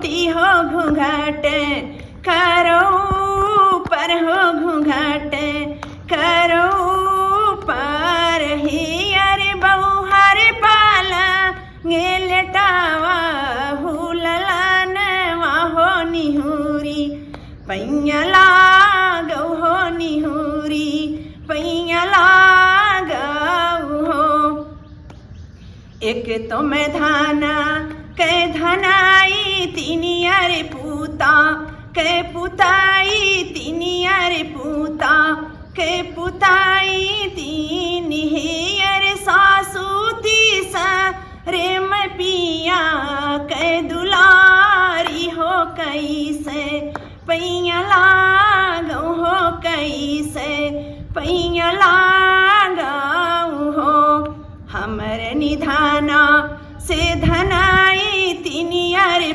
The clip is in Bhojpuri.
ती हो घूंघट करो पर हो घूंघट करो पर ही अरे बहु हर पाला गेलटावा हुललान हो निहुरी पैला गौ हो निहुरी पैला गौ हो। एक तो मैं धाना कै धनाई तीनिया रे पूता कै पुताई तीनिया रे पूता कै पुताई तीन हे सासू तीसा रे मैं पिया कै दुलारी हो कैसे पैया लागो हो कैसे पैया लागो हो। हमर निधाना से धनाई तीनिया रे